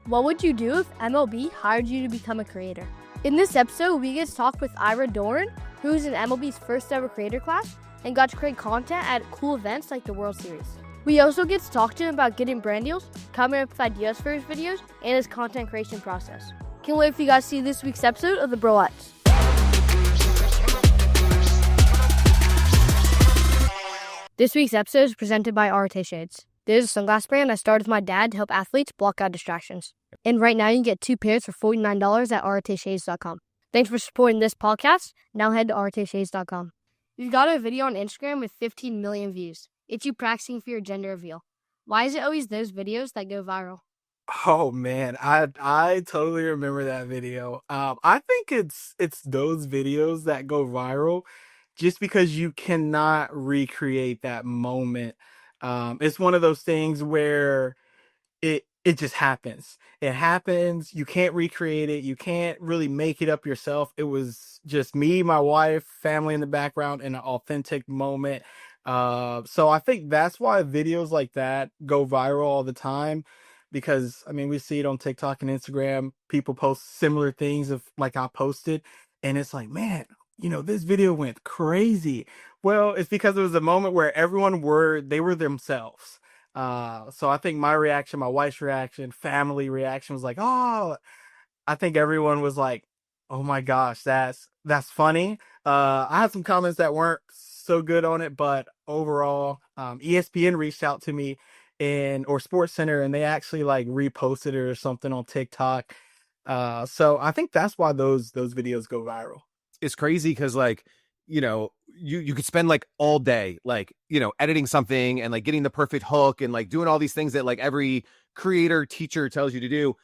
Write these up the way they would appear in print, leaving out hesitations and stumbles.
What would you do if MLB hired you to become a creator? In this episode, we get to talk with Ira Dorin, who's in MLB's first ever creator class and got to create content at cool events like the World Series. We also get to talk to him about getting brand deals, coming up with ideas for his videos, and his content creation process. Can't wait for you guys to see this week's episode of the Brolletts. This week's episode is presented by RT Shades. This is a sunglass brand I started with my dad to help athletes block out distractions. And right now you can get 2 pairs for $49 at rtshades.com. Thanks for supporting this podcast. Now head to rtshades.com. You've got a video on Instagram with 15 million views. It's you practicing for your gender reveal. Why is it always those videos that go viral? Oh man, I totally remember that video. I think it's those videos that go viral just because you cannot recreate that moment. It's one of those things where it just happens. It happens. You can't recreate it. You can't really make it up yourself. It was just me, my wife, family in the background, in an authentic moment. So I think that's why videos like that go viral all the time. Because I mean, we see it on TikTok and Instagram. People post similar things of like I posted, and it's like, man, this video went crazy. Well, it's because it was a moment where they were themselves. So I think my reaction, my wife's reaction, family reaction was like, oh, I think everyone was like, oh my gosh, that's funny. I had some comments that weren't so good on it, but overall, ESPN reached out to me or Sports Center, and they actually like reposted it or something on TikTok. So I think that's why those videos go viral. It's crazy because you could spend like all day editing something and like getting the perfect hook and like doing all these things that like every creator teacher tells you to do,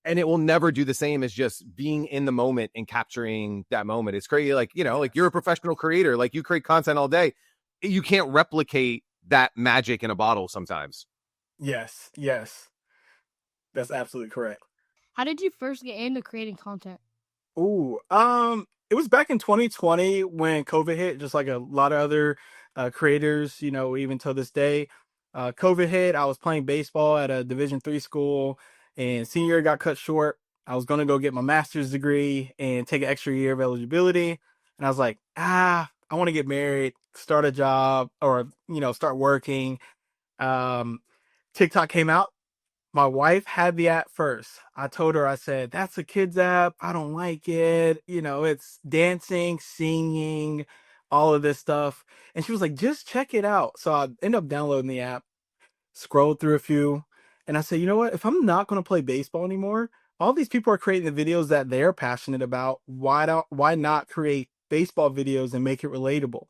and it will never do the same as just being in the moment and capturing that moment. It's crazy. Like you're a professional creator, like you create content all day, you can't replicate that magic in a bottle sometimes. Yes, that's absolutely correct. How did you first get into creating content? It was back in 2020 when COVID hit, just like a lot of other creators, even till this day. COVID hit. I was playing baseball at a Division III school, and senior year got cut short. I was going to go get my master's degree and take an extra year of eligibility. And I was like, I want to get married, start a job, or, start working. TikTok came out. My wife had the app first. I told her, I said, that's a kid's app. I don't like it. It's dancing, singing, all of this stuff. And she was like, just check it out. So I ended up downloading the app, scrolled through a few, and I said, you know what? If I'm not going to play baseball anymore, all these people are creating the videos that they're passionate about. Why not create baseball videos and make it relatable?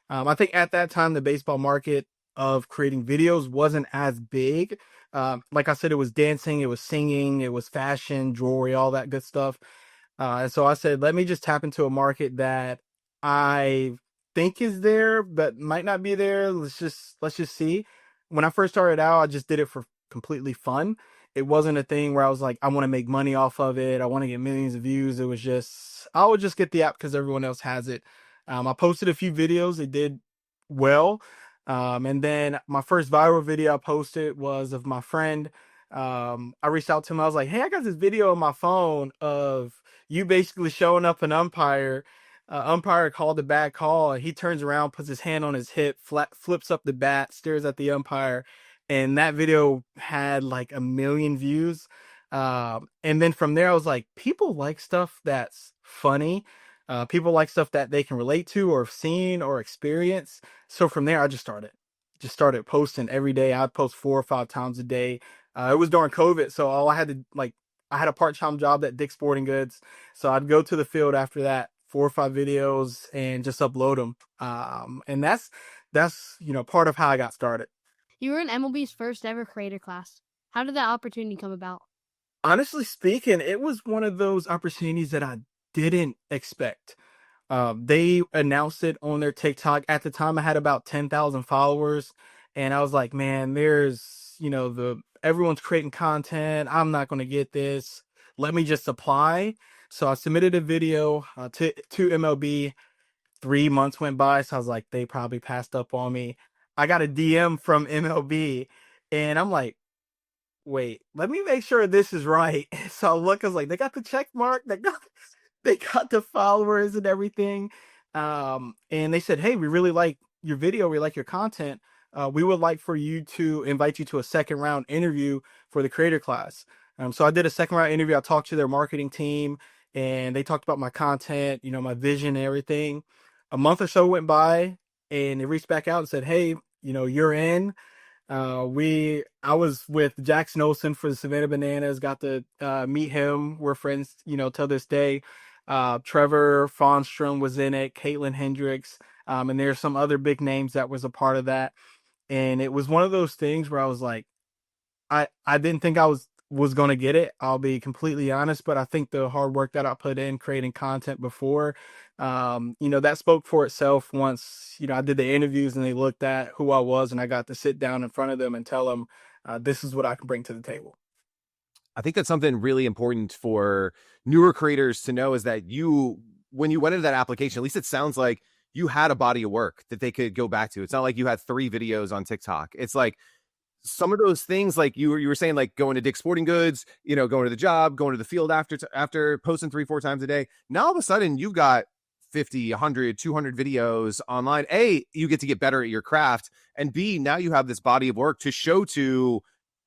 I think at that time, the baseball market of creating videos wasn't as big. Like I said, it was dancing, it was singing, it was fashion, jewelry, all that good stuff. And so I said, let me just tap into a market that I think is there, but might not be there. Let's just see. When I first started out, I just did it for completely fun. It wasn't a thing where I was like, I want to make money off of it. I want to get millions of views. It was just, I would just get the app because everyone else has it. I posted a few videos. It did well. And then my first viral video I posted was of my friend. I reached out to him. I was like, hey, I got this video on my phone of you basically showing up an umpire. Umpire called a bad call, and he turns around, puts his hand on his hip, flips up the bat, stares at the umpire. And that video had like 1 million views. And then from there, I was like, people like stuff that's funny. People like stuff that they can relate to or have seen or experience. So from there, I just started posting every day. I'd post 4 or 5 times a day. It was during COVID, so all I had to I had a part-time job at Dick's Sporting Goods. So I'd go to the field after that, 4 or 5 videos, and just upload them. And that's part of how I got started. You were in MLB's first ever creator class. How did that opportunity come about? Honestly speaking, it was one of those opportunities that I didn't expect. They announced it on their TikTok. At the time, I had about 10,000 followers, and I was like, man, there's, everyone's creating content. I'm not going to get this. Let me just apply. So I submitted a video to MLB. 3 months went by, so I was like, they probably passed up on me. I got a DM from MLB, and I'm like, wait, let me make sure this is right. So I look, I was like, they got the check mark, they got the followers and everything. And they said, hey, we really like your video, we like your content. We would like for you to invite you to a second round interview for the creator class. So I did a second round interview. I talked to their marketing team and they talked about my content, my vision and everything. A month or so went by and they reached back out and said, hey, you're in. I was with Jackson Olsen for the Savannah Bananas, got to meet him. We're friends, till this day. Trevor Fonstrom was in it, Caitlin Hendricks, and there's some other big names that was a part of that. And it was one of those things where I was like, I didn't think I was going to get it. I'll be completely honest, but I think the hard work that I put in creating content before, that spoke for itself once, I did the interviews and they looked at who I was and I got to sit down in front of them and tell them, this is what I can bring to the table. I think that's something really important for newer creators to know is that when you went into that application, at least it sounds like you had a body of work that they could go back to. It's not like you had 3 videos on TikTok. It's like some of those things, like you were saying, like going to Dick's Sporting Goods, going to the job, going to the field after posting 3-4 times a day. Now all of a sudden you've got 50, 100, 200 videos online. A, you get to get better at your craft. And B, now you have this body of work to show to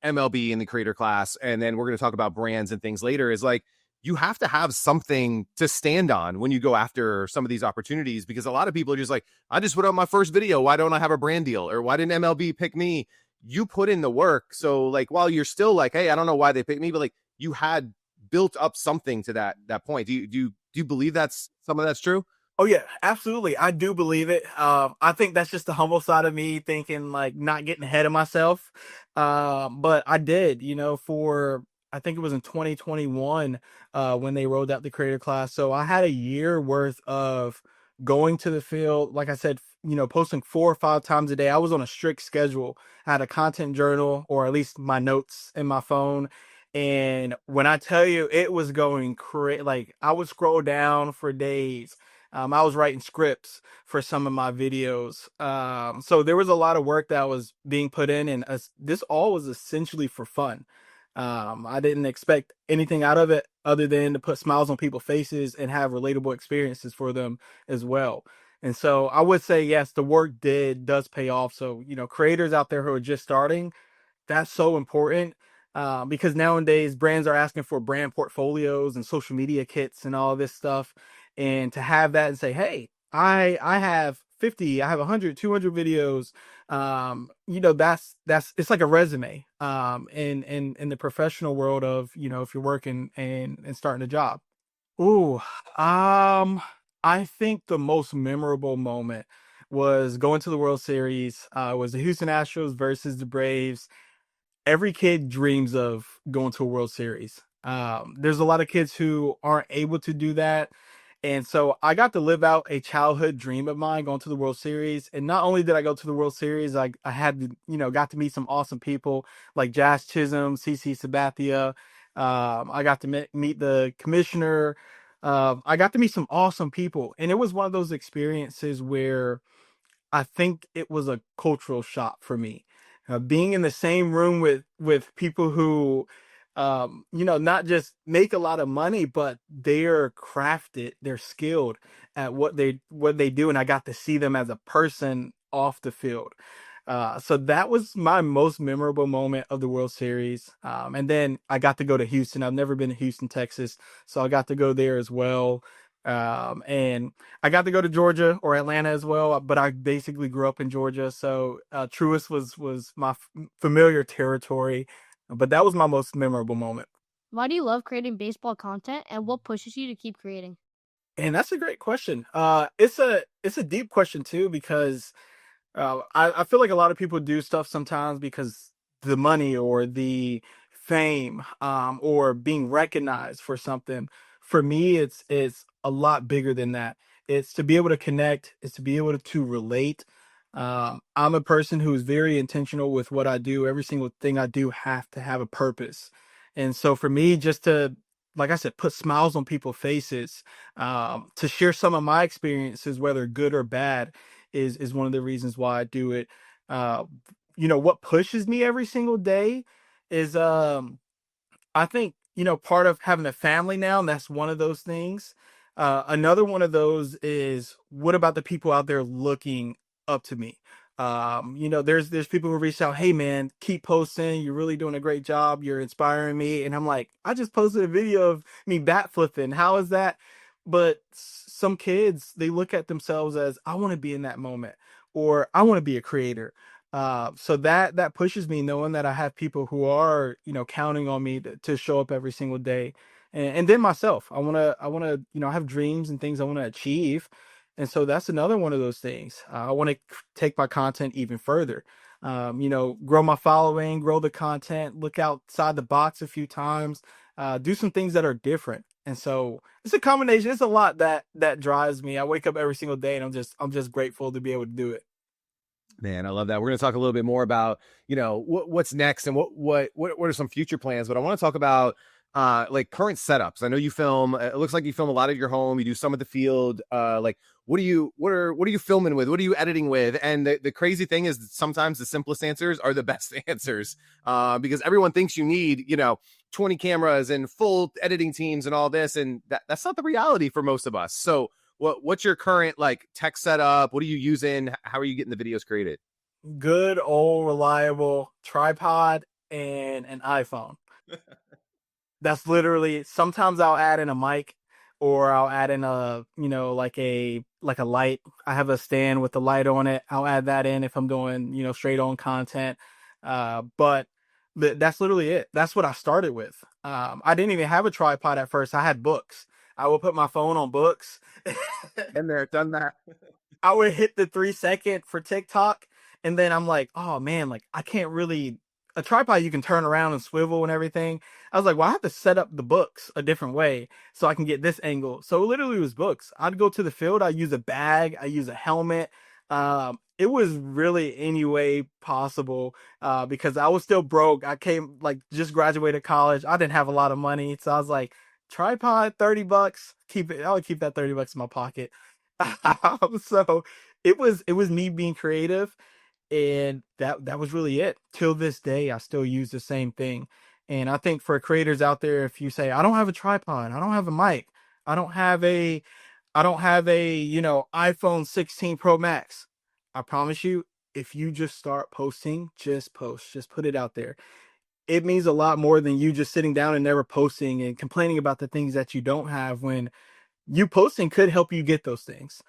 MLB in the creator class. And then we're going to talk about brands and things later, is like, you have to have something to stand on when you go after some of these opportunities, because a lot of people are just like, I just put out my first video. Why don't I have a brand deal? Or why didn't MLB pick me? You put in the work. So like, while you're still like, hey, I don't know why they picked me, but like you had built up something to that point. Do you believe some of that's true? Oh yeah, absolutely. I do believe it. I think that's just the humble side of me thinking like not getting ahead of myself. But I did, I think it was in 2021, when they rolled out the creator class. So I had a year worth of going to the field. Like I said, posting 4 or 5 times a day. I was on a strict schedule. I had a content journal, or at least my notes in my phone. And when I tell you it was going crazy, like I would scroll down for days. I was writing scripts for some of my videos. So there was a lot of work that was being put in, and this all was essentially for fun. I didn't expect anything out of it other than to put smiles on people's faces and have relatable experiences for them as well. And so I would say, yes, the work does pay off. So, creators out there who are just starting, that's so important, because nowadays brands are asking for brand portfolios and social media kits and all this stuff. And to have that and say, hey, I have 50, I have 100, 200 videos, that's it's like a resume, in the professional world of, if you're working and starting a job. Ooh, I think the most memorable moment was going to the World Series. It was the Houston Astros versus the Braves. Every kid dreams of going to a World Series. There's a lot of kids who aren't able to do that. And so I got to live out a childhood dream of mine going to the World Series. And not only did I go to the World Series, I had to, got to meet some awesome people like Jazz Chisholm, CC Sabathia. I got to meet the commissioner. I got to meet some awesome people. And it was one of those experiences where I think it was a cultural shock for me. Being in the same room with people who, not just make a lot of money, but they're crafted, they're skilled at what they do, and I got to see them as a person off the field. So that was my most memorable moment of the World Series. And then I got to go to Houston. I've never been to Houston, Texas, so I got to go there as well. And I got to go to Georgia or Atlanta as well, but I basically grew up in Georgia. So, Truist was my familiar territory, but that was my most memorable moment. Why do you love creating baseball content, and what pushes you to keep creating? And that's a great question. It's a deep question too, because I feel like a lot of people do stuff sometimes because the money or the fame, or being recognized for something. For me, it's a lot bigger than that. It's to be able to connect. It's to be able to relate. I'm a person who is very intentional with what I do. Every single thing I do have to have a purpose. And so for me, just to, like I said, put smiles on people's faces, to share some of my experiences, whether good or bad, is one of the reasons why I do it. What pushes me every single day is I think, part of having a family now, and that's one of those things. Another one of those is, what about the people out there looking up to me? There's people who reach out, hey man, keep posting. You're really doing a great job. You're inspiring me. And I'm like, I just posted a video of me bat flipping. How is that? But some kids, they look at themselves as, I want to be in that moment, or I want to be a creator. So that pushes me, knowing that I have people who are, counting on me to show up every single day. And then myself, I want to, I have dreams and things I want to achieve. And so that's another one of those things. I want to take my content even further. Grow my following, grow the content, look outside the box a few times, do some things that are different. And so it's a combination. It's a lot that drives me. I wake up every single day and I'm just grateful to be able to do it. Man, I love that. We're going to talk a little bit more about, what's next and what are some future plans, but I want to talk about like current setups. I know you film, it looks like you film a lot at your home, you do some at the field. Like what are you filming with? What are you editing with? And the crazy thing is that sometimes the simplest answers are the best answers, because everyone thinks you need, 20 cameras and full editing teams and all this. And that's not the reality for most of us. So what's your current like tech setup? What are you using? How are you getting the videos created? Good old reliable tripod and an iPhone. That's literally, sometimes I'll add in a mic, or I'll add in a, like a light. I have a stand with the light on it. I'll add that in if I'm doing, straight on content. But that's literally it. That's what I started with. I didn't even have a tripod at first. I had books. I would put my phone on books. And there, done that. I would hit the 3 second for TikTok, and then I'm like, oh man, like I can't really, a tripod you can turn around and swivel and everything. I was like, well, I have to set up the books a different way so I can get this angle. So literally it was books. I'd go to the field, I use a bag, I use a helmet. It was really any way possible, because I was still broke. I came, like, just graduated college. I didn't have a lot of money. So I was like, tripod, $30. Keep it. I would keep that $30 in my pocket. So it was me being creative, and that was really it. Till this day, I still use the same thing. And I think for creators out there, if you say, I don't have a tripod, I don't have a mic, I don't have a iPhone 16 Pro Max, I promise you, if you just start posting, just post, just put it out there. It means a lot more than you just sitting down and never posting and complaining about the things that you don't have, when you posting could help you get those things.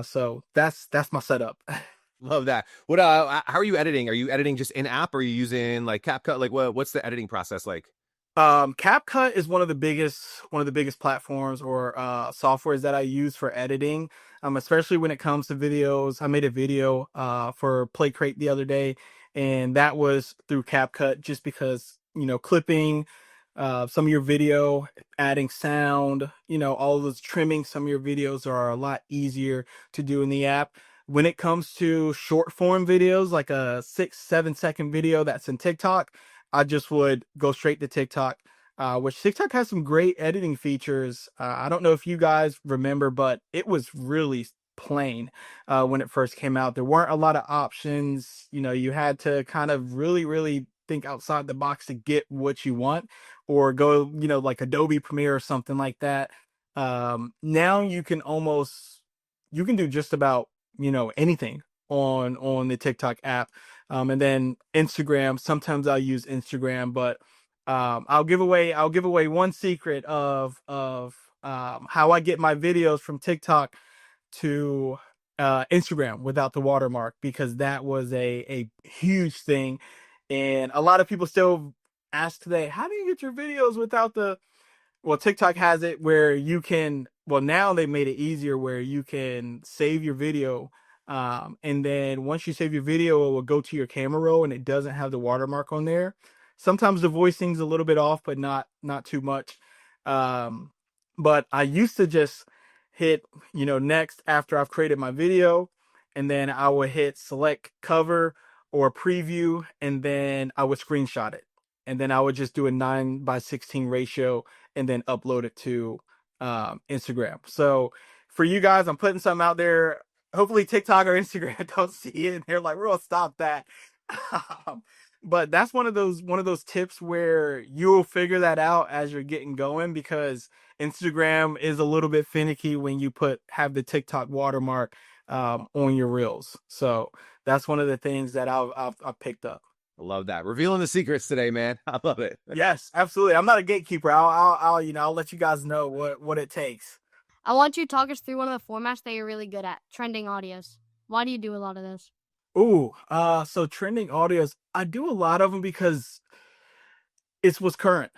So that's my setup. Love that. What how are you editing? Are you editing just in app, or are you using like CapCut? Like what's the editing process like? CapCut is one of the biggest platforms or softwares that I use for editing. Especially when it comes to videos. I made a video for Play Crate the other day, and that was through CapCut, just because, clipping some of your video, adding sound, all of those trimming some of your videos are a lot easier to do in the app. When it comes to short form videos, like a 6, 7 second video that's in TikTok, I just would go straight to TikTok, which TikTok has some great editing features. I don't know if you guys remember, but it was really plain when it first came out. There weren't a lot of options. You had to kind of really, really think outside the box to get what you want, or go, like Adobe Premiere or something like that. Now you can do just about, anything on the TikTok app. And then Instagram, sometimes I'll use Instagram, but I'll give away one secret of how I get my videos from TikTok to Instagram without the watermark, because that was a huge thing. And a lot of people still ask today, how do you get your videos without the, well, TikTok has it where you can, well, now they made it easier where you can save your video. And then once you save your video, it will go to your camera roll and it doesn't have the watermark on there. Sometimes the voicing's a little bit off, but not too much. Um, but I used to just hit, next after I've created my video, and then I would hit select cover or preview, and then I would screenshot it. And then I would just do a 9:16 ratio and then upload it to Instagram. So for you guys, I'm putting something out there. Hopefully TikTok or Instagram don't see it and they're like, we're gonna stop that. But that's one of those tips where you'll figure that out as you're getting going, because Instagram is a little bit finicky when you have the TikTok watermark on your reels. So that's one of the things that I've picked up. I love that. Revealing the secrets today, man. I love it. Yes, absolutely. I'm not a gatekeeper. I'll let you guys know what it takes. I want you to talk us through one of the formats that you're really good at, trending audios. Why do you do a lot of this? Ooh, so trending audios, I do a lot of them because it's what's current.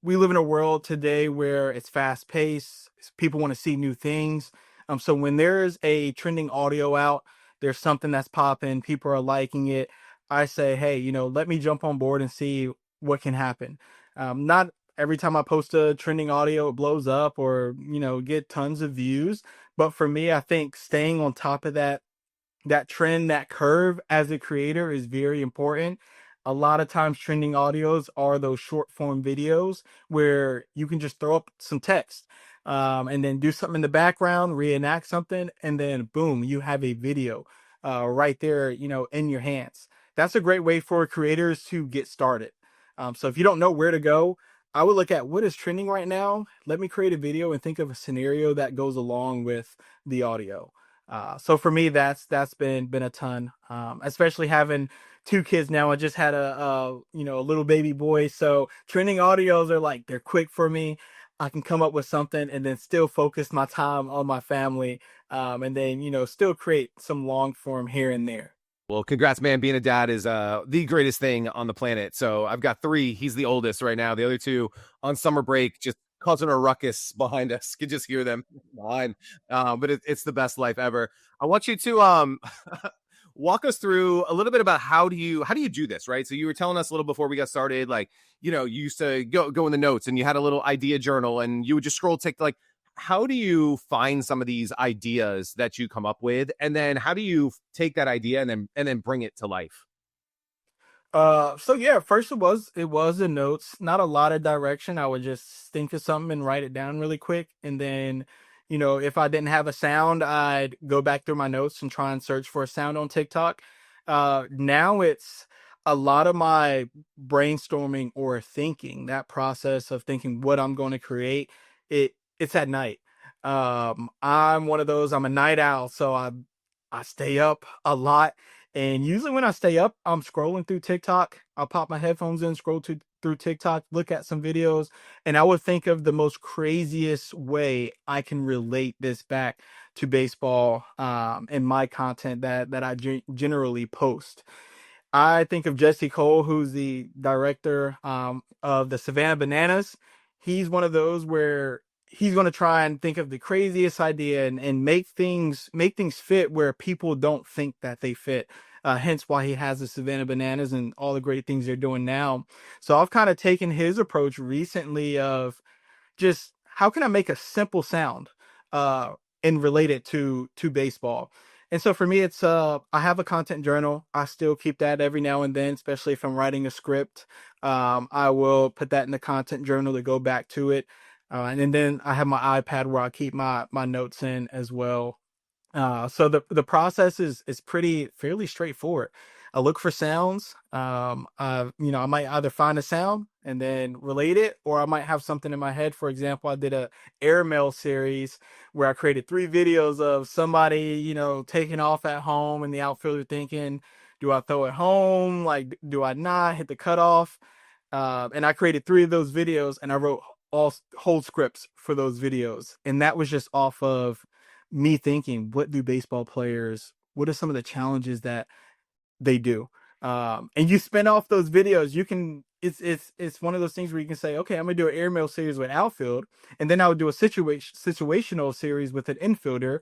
We live in a world today where it's fast paced. People want to see new things. So when there's a trending audio out, there's something that's popping, people are liking it. I say, hey, let me jump on board and see what can happen. Not every time I post a trending audio, it blows up or, get tons of views. But for me, I think staying on top of that trend, that curve as a creator is very important. A lot of times trending audios are those short form videos where you can just throw up some text, and then do something in the background, reenact something, and then boom, you have a video right there, in your hands. That's a great way for creators to get started. So if you don't know where to go, I would look at what is trending right now. Let me create a video and think of a scenario that goes along with the audio. So for me, that's been a ton, especially having two kids now. I just had a little baby boy. So trending audios are like, they're quick for me. I can come up with something and then still focus my time on my family. And then, still create some long form here and there. Well, congrats, man. Being a dad is the greatest thing on the planet. So I've got 3. He's the oldest right now. The other 2 on summer break, just causing a ruckus behind us. You can just hear them behind. But it's the best life ever. I want you to walk us through a little bit about how do you do this, right? So you were telling us a little before we got started, like, you used to go in the notes and you had a little idea journal and you would just scroll like, how do you find some of these ideas that you come up with, and then how do you take that idea and then bring it to life? So yeah, first it was the notes, not a lot of direction. I would just think of something and write it down really quick. And then, if I didn't have a sound, I'd go back through my notes and try and search for a sound on TikTok. Now it's a lot of my brainstorming or thinking, that process of thinking what I'm going to create. It's at night. I'm one of those, I'm a night owl. So I stay up a lot. And usually when I stay up, I'm scrolling through TikTok. I'll pop my headphones in, through TikTok, look at some videos, and I would think of the most craziest way I can relate this back to baseball, and my content that I generally post. I think of Jesse Cole, who's the director of the Savannah Bananas. He's one of those where he's going to try and think of the craziest idea and make things fit where people don't think that they fit. Hence why he has the Savannah Bananas and all the great things they're doing now. So I've kind of taken his approach recently of just how can I make a simple sound uh and relate it to baseball. And so for me, it's I have a content journal. I still keep that every now and then, especially if I'm writing a script. I will put that in the content journal to go back to it. And then I have my iPad where I keep my notes in as well. So the process is fairly straightforward. I look for sounds. I might either find a sound and then relate it, or I might have something in my head. For example, I did a airmail series where I created 3 videos of somebody, taking off at home and the outfielder thinking, do I throw it home? Like, do I not hit the cutoff? And I created 3 of those videos and I wrote all whole scripts for those videos. And that was just off of me thinking, what are some of the challenges that they do? And you spin off those videos, it's one of those things where you can say, okay, I'm gonna do an airmail series with outfield, and then I would do a situational series with an infielder.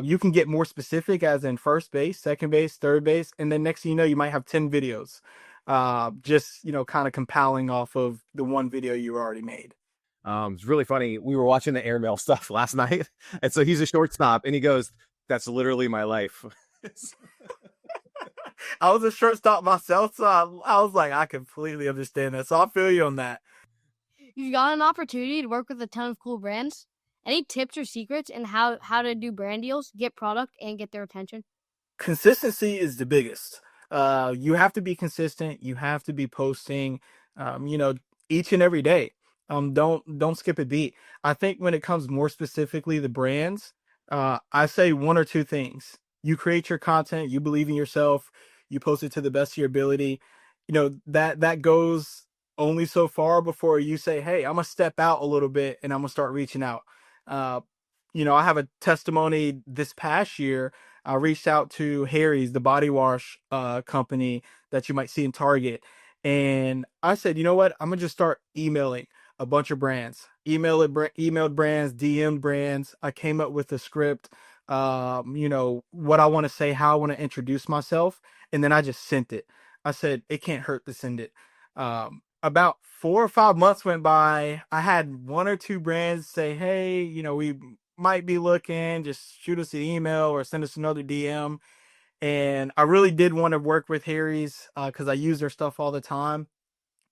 You can get more specific, as in first base, second base, third base, and then next thing you know, you might have 10 videos. Just kind of compiling off of the one video you already made. It's really funny. We were watching the airmail stuff last night, and so he's a shortstop, and he goes, "That's literally my life." I was a shortstop myself, so I was like, I completely understand that. So I feel you on that. You've got an opportunity to work with a ton of cool brands. Any tips or secrets in how to do brand deals, get product, and get their attention? Consistency is the biggest. You have to be consistent. You have to be posting, you know, each and every day. Don't skip a beat. I think when it comes more specifically to brands, I say one or two things. You create your content, you believe in yourself, you post it to the best of your ability. You know, that goes only so far before you say, hey, I'm gonna step out a little bit and I'm gonna start reaching out. Uh, you know, I have a testimony this past year. I reached out to Harry's, the body wash company that you might see in Target. And I said, you know what? I'm gonna just start emailing a bunch of brands, emailed brands, DM'd brands. I came up with a script, you know, what I want to say, how I want to introduce myself, and then I just sent it. I said it can't hurt to send it. About 4 or 5 months went by. I had one or two brands say, hey, you know, we might be looking, just shoot us an email or send us another DM. And I really did want to work with Harry's because I use their stuff all the time.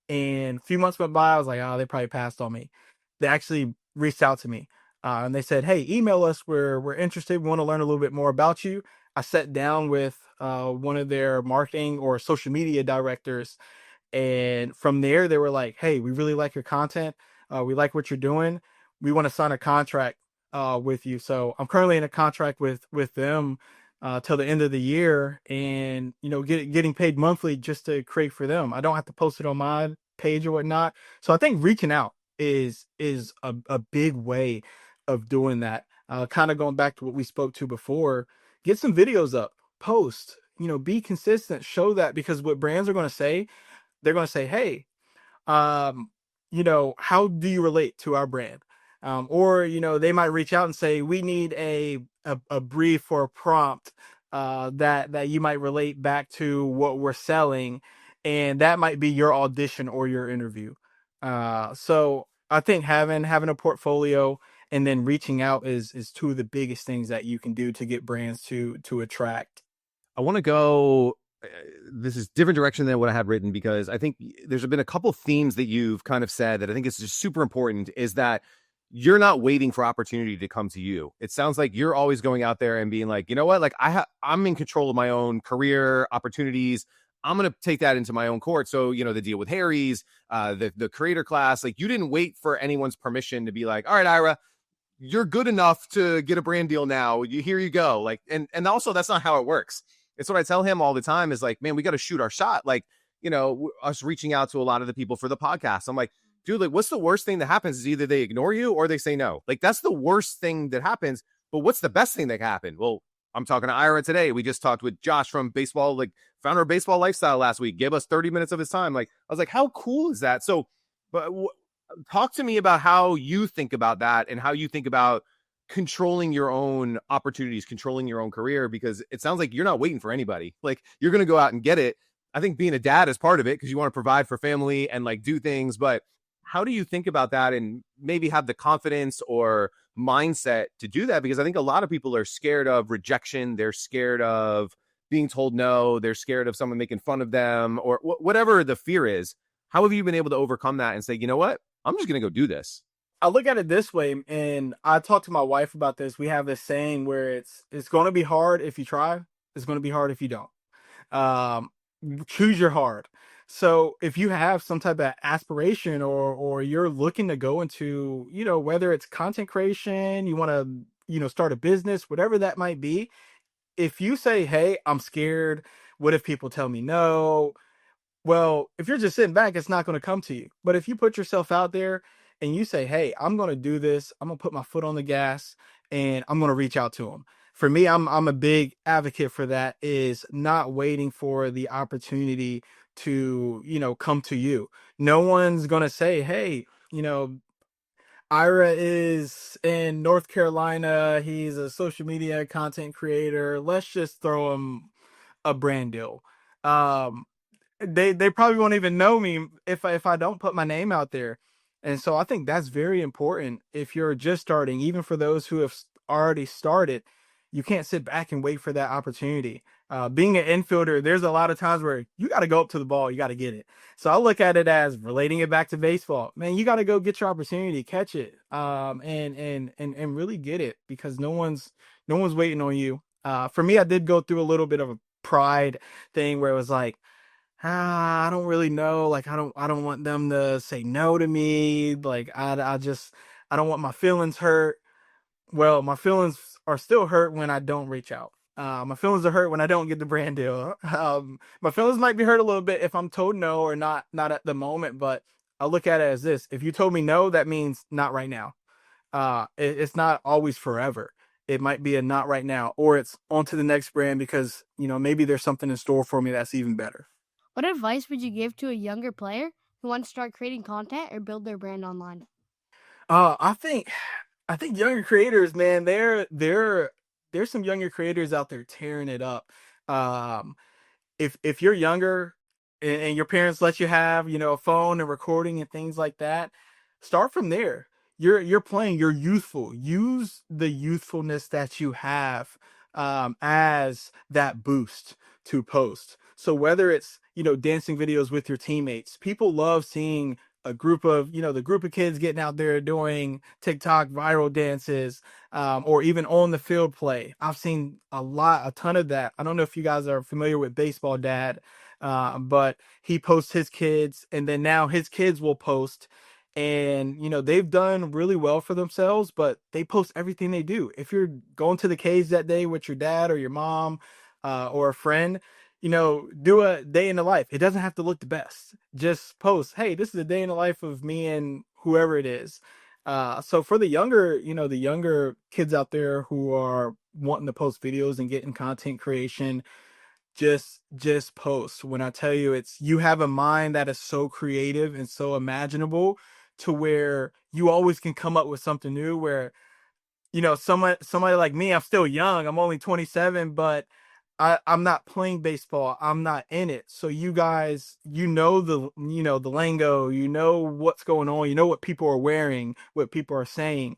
And a few months went by. I was like, oh, they probably passed on me. They actually reached out to me and they said, hey, email us. We're interested. We want to learn a little bit more about you. I sat down with one of their marketing or social media directors. And from there, they were like, hey, we really like your content. We like what you're doing. We want to sign a contract with you. So I'm currently in a contract with them till the end of the year, and you know, getting paid monthly just to create for them. I don't have to post it on my page or whatnot. So I think reaching out is a big way of doing that. Kind of going back to what we spoke to before, get some videos up, post, you know, be consistent, show that, because what brands are going to say, they're going to say, hey, um, you know, how do you relate to our brand? Or, you know, they might reach out and say, we need a brief or a prompt that you might relate back to what we're selling. And that might be your audition or your interview. So I think having a portfolio and then reaching out is two of the biggest things that you can do to get brands to attract. I want to go. This is different direction than what I had written, because I think there's been a couple themes that you've kind of said that I think is just super important, is that you're not waiting for opportunity to come to you. It sounds like you're always going out there and being like, you know what, like I'm in control of my own career opportunities. I'm going to take that into my own court. So, you know, the deal with Harry's, the creator class, like you didn't wait for anyone's permission to be like, all right, Ira, you're good enough to get a brand deal now. Here you go. Like, and also that's not how it works. It's what I tell him all the time is like, man, we got to shoot our shot. Like, you know, us reaching out to a lot of the people for the podcast. I'm like, dude, like, what's the worst thing that happens is either they ignore you or they say no. Like, that's the worst thing that happens. But what's the best thing that can happen? Well, I'm talking to Ira today. We just talked with Josh from Baseball, like founder of Baseball Lifestyle last week, gave us 30 minutes of his time. Like, I was like, how cool is that? So, but talk to me about how you think about that and how you think about controlling your own opportunities, controlling your own career, because it sounds like you're not waiting for anybody. Like, you're going to go out and get it. I think being a dad is part of it because you want to provide for family and like do things. But how do you think about that and maybe have the confidence or mindset to do that? Because I think a lot of people are scared of rejection. They're scared of being told no. They're scared of someone making fun of them or whatever the fear is. How have you been able to overcome that and say, you know what, I'm just going to go do this? I look at it this way, and I talked to my wife about this. We have this saying where it's going to be hard if you try. It's going to be hard if you don't. Um, Choose your hard. So if you have some type of aspiration or you're looking to go into, you know, whether it's content creation, you want to, you know, start a business, whatever that might be. If you say, hey, I'm scared. What if people tell me no? Well, if you're just sitting back, it's not going to come to you. But if you put yourself out there and you say, hey, I'm going to do this, I'm going to put my foot on the gas and I'm going to reach out to them. For me, I'm a big advocate for that, is not waiting for the opportunity to, you know, come to you. No one's going to say, hey, you know, Ira is in North Carolina. He's a social media content creator. Let's just throw him a brand deal. Um, they probably won't even know me if I don't put my name out there. And so I think that's very important if you're just starting. Even for those who have already started, you can't sit back and wait for that opportunity. Being an infielder, there's a lot of times where you got to go up to the ball, you got to get it. So I look at it as relating it back to baseball. Man, you got to go get your opportunity, catch it, and really get it, because no one's waiting on you. For me, I did go through a little bit of a pride thing where it was like, I don't really know. Like, I don't want them to say no to me. Like, I don't want my feelings hurt. Well, my feelings are still hurt when I don't reach out. My feelings are hurt when I don't get the brand deal. My feelings might be hurt a little bit if I'm told no or not at the moment, but I look at it as this. If you told me no, that means not right now. It's not always forever. It might be a not right now, or it's on to the next brand because, maybe there's something in store for me that's even better. What advice would you give to a younger player who wants to start creating content or build their brand online? I think younger creators, man, there's some younger creators out there tearing it up. Um, if you're younger and your parents let you have, a phone and recording and things like that, start from there. You're playing, you're youthful. Use the youthfulness that you have as that boost to post. So whether it's, dancing videos with your teammates, people love seeing a group of, the group of kids getting out there doing TikTok viral dances, or even on the field play. I've seen a ton of that. I don't know if you guys are familiar with Baseball Dad, but he posts his kids, and then now his kids will post, and they've done really well for themselves, but they post everything they do. If you're going to the K's that day with your dad or your mom, or a friend, do a day in the life. It doesn't have to look the best. Just post, hey, this is a day in the life of me and whoever it is. So for the younger kids out there who are wanting to post videos and get in content creation, just post. When I tell you, you have a mind that is so creative and so imaginable to where you always can come up with something new where, somebody like me, I'm still young. I'm only 27, but I'm not playing baseball. I'm not in it. So you guys, the lingo, what's going on, what people are wearing, what people are saying.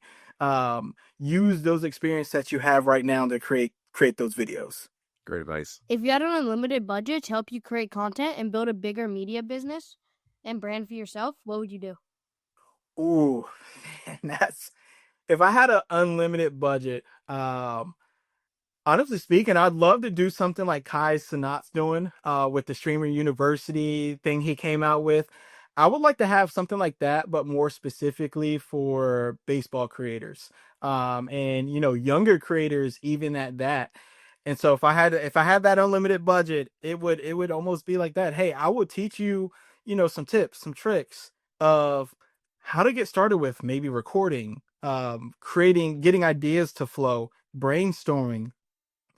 Use those experiences that you have right now to create those videos. Great advice. If you had an unlimited budget to help you create content and build a bigger media business and brand for yourself, what would you do? Ooh, man, if I had an unlimited budget, honestly speaking, I'd love to do something like Kai Cenat's doing, with the Streamer University thing he came out with. I would like to have something like that, but more specifically for baseball creators, and younger creators even at that. And so if I had that unlimited budget, it would almost be like that. Hey, I will teach you, some tips, some tricks of how to get started with maybe recording, getting ideas to flow, brainstorming,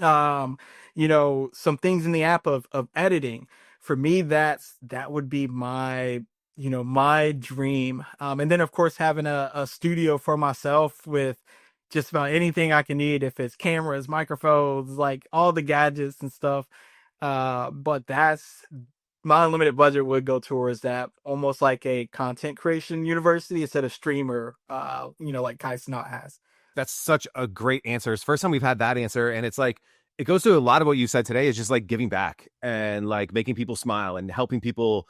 some things in the app of editing. For me, that would be my dream. And then of course having a studio for myself with just about anything I can need, if it's cameras, microphones, like all the gadgets and stuff. But that's my unlimited budget would go towards that, almost like a content creation university instead of streamer, like Kai Cenat has. That's such a great answer. It's the first time we've had that answer. And it's like, it goes to a lot of what you said today is just like giving back and like making people smile and helping people,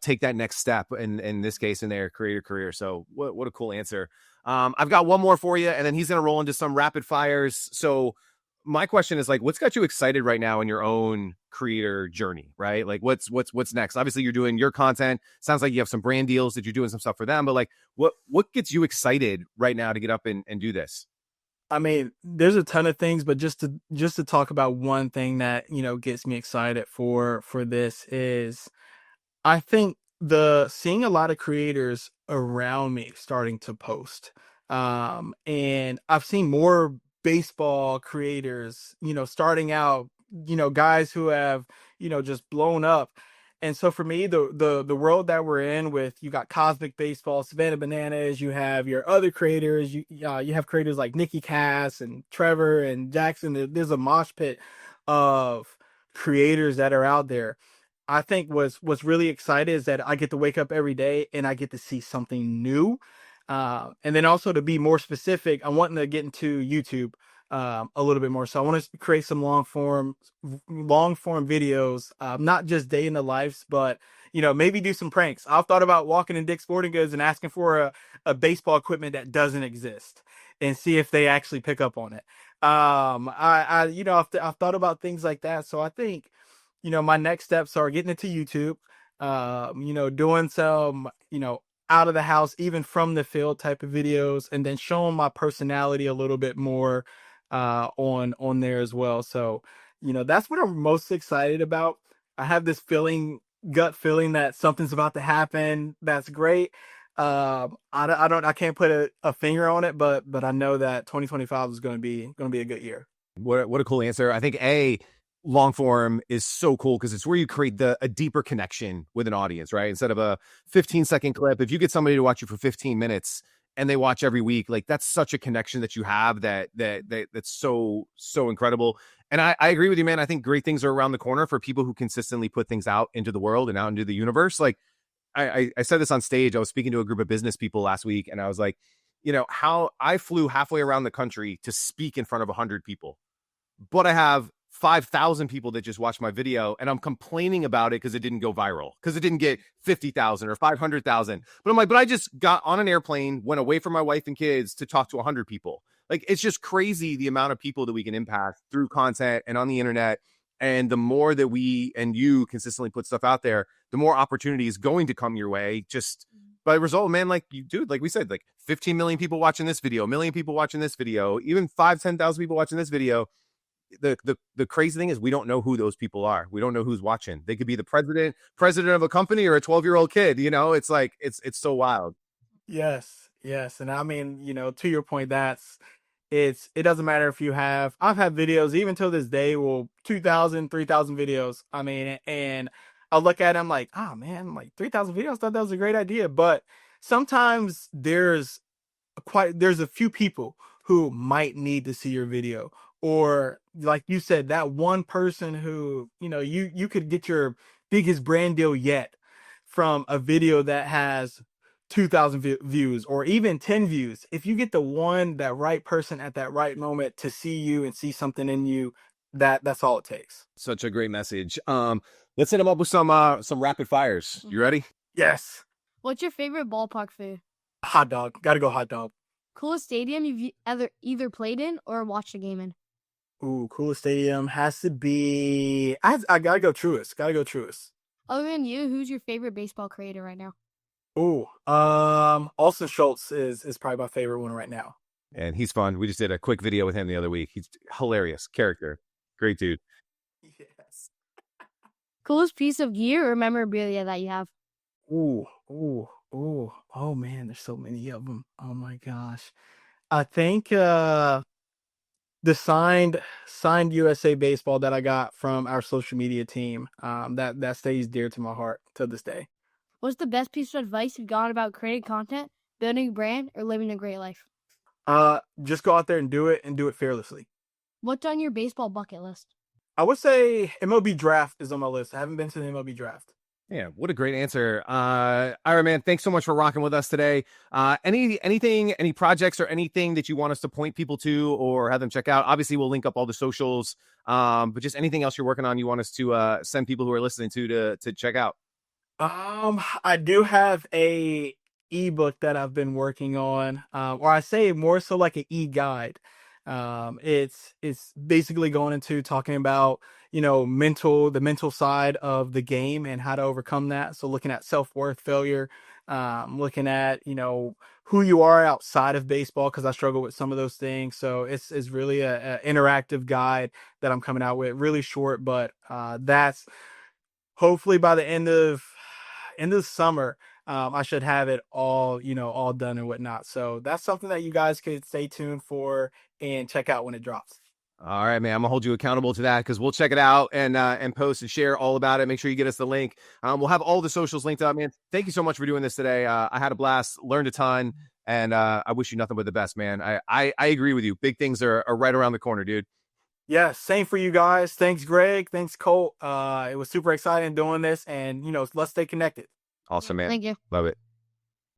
take that next step in this case in their creator career. So what a cool answer. I've got one more for you, and then he's going to roll into some rapid fires. So my question is like, what's got you excited right now in your own creator journey, right? Like what's next? Obviously you're doing your content. Sounds like you have some brand deals that you're doing some stuff for them, but like what gets you excited right now to get up and do this? I mean, there's a ton of things, but just to talk about one thing that, gets me excited for this is, I think seeing a lot of creators around me starting to post. And I've seen more baseball creators, starting out, guys who have, just blown up. And so for me, the world that we're in with, you got Cosmic Baseball, Savannah Bananas, you have your other creators, you have creators like Nikki Cass and Trevor and Jackson. There's a mosh pit of creators that are out there. I think what's really excited is that I get to wake up every day and I get to see something new. And then also, to be more specific, I'm wanting to get into YouTube a little bit more. So I want to create some long form videos, not just day in the lives, but maybe do some pranks. I've thought about walking in Dick's Sporting Goods and asking for a baseball equipment that doesn't exist and see if they actually pick up on it. I've thought about things like that. So I think my next steps are getting into YouTube, doing some, out of the house, even from the field type of videos, and then showing my personality a little bit more on there as well. So, that's what I'm most excited about. I have this gut feeling that something's about to happen. That's great. I can't put a finger on it, but I know that 2025 is going to be a good year. What a cool answer. I think long form is so cool because it's where you create a deeper connection with an audience, right? Instead of a 15-second clip, if you get somebody to watch you for 15 minutes and they watch every week, like that's such a connection that you have that's so incredible. And I agree with you, man. I think great things are around the corner for people who consistently put things out into the world and out into the universe. Like I said this on stage. I was speaking to a group of business people last week, and I was like, how I flew halfway around the country to speak in front of 100 people, but I have 5,000 people that just watched my video, and I'm complaining about it because it didn't go viral, because it didn't get 50,000 or 500,000. But I'm like, but I just got on an airplane, went away from my wife and kids to talk to 100 people. Like, it's just crazy the amount of people that we can impact through content and on the internet. And the more that we and you consistently put stuff out there, the more opportunity is going to come your way. Just by result, man, like we said, like 15 million people watching this video, a million people watching this video, even 10,000 people watching this video. The crazy thing is we don't know who those people are. We don't know who's watching. They could be the president of a company or a 12-year-old kid. It's like, it's so wild. Yes. And I mean, to your point, it doesn't matter if I've had videos even till this day, 2,000, 3,000 videos. I mean, and I'll look at them like, oh man, like 3,000 videos. I thought that was a great idea. But sometimes there's a few people who might need to see your video. Or like you said, that one person who, you could get your biggest brand deal yet from a video that has 2,000 views or even 10 views. If you get that right person at that right moment to see you and see something in you, that's all it takes. Such a great message. Let's hit them up with some rapid fires. You ready? Yes. What's your favorite ballpark food? Hot dog. Gotta go hot dog. Coolest stadium you've either played in or watched a game in? Ooh, coolest stadium has to be. I gotta go Truist. Other than you, who's your favorite baseball creator right now? Ooh, Austin Schultz is probably my favorite one right now. And he's fun. We just did a quick video with him the other week. He's hilarious character. Great dude. Yes. Coolest piece of gear or memorabilia that you have? Ooh. Oh man, there's so many of them. Oh my gosh. I think the signed USA baseball that I got from our social media team, that stays dear to my heart to this day. What's the best piece of advice you've gotten about creating content, building a brand, or living a great life? Just go out there and do it fearlessly. What's on your baseball bucket list? I would say MLB draft is on my list. I haven't been to the MLB draft. Yeah, what a great answer. Ira, man, thanks so much for rocking with us today. Any projects or anything that you want us to point people to or have them check out? Obviously, we'll link up all the socials, but just anything else you're working on you want us to send people who are listening to check out? I do have a ebook that I've been working on, or I say more so like an e-guide. It's basically going into talking about, the mental side of the game and how to overcome that. So looking at self-worth, failure, looking at, who you are outside of baseball, because I struggle with some of those things. So it's really a interactive guide that I'm coming out with, really short, but that's hopefully by the end of summer. I should have it all done and whatnot. So that's something that you guys could stay tuned for and check out when it drops. All right, man. I'm gonna hold you accountable to that because we'll check it out and post and share all about it. Make sure you get us the link. We'll have all the socials linked up, man. Thank you so much for doing this today. I had a blast, learned a ton, and I wish you nothing but the best, man. I agree with you. Big things are right around the corner, dude. Yeah, same for you guys. Thanks, Greg. Thanks, Colt. It was super exciting doing this, and let's stay connected. Awesome, man. Thank you. Love it.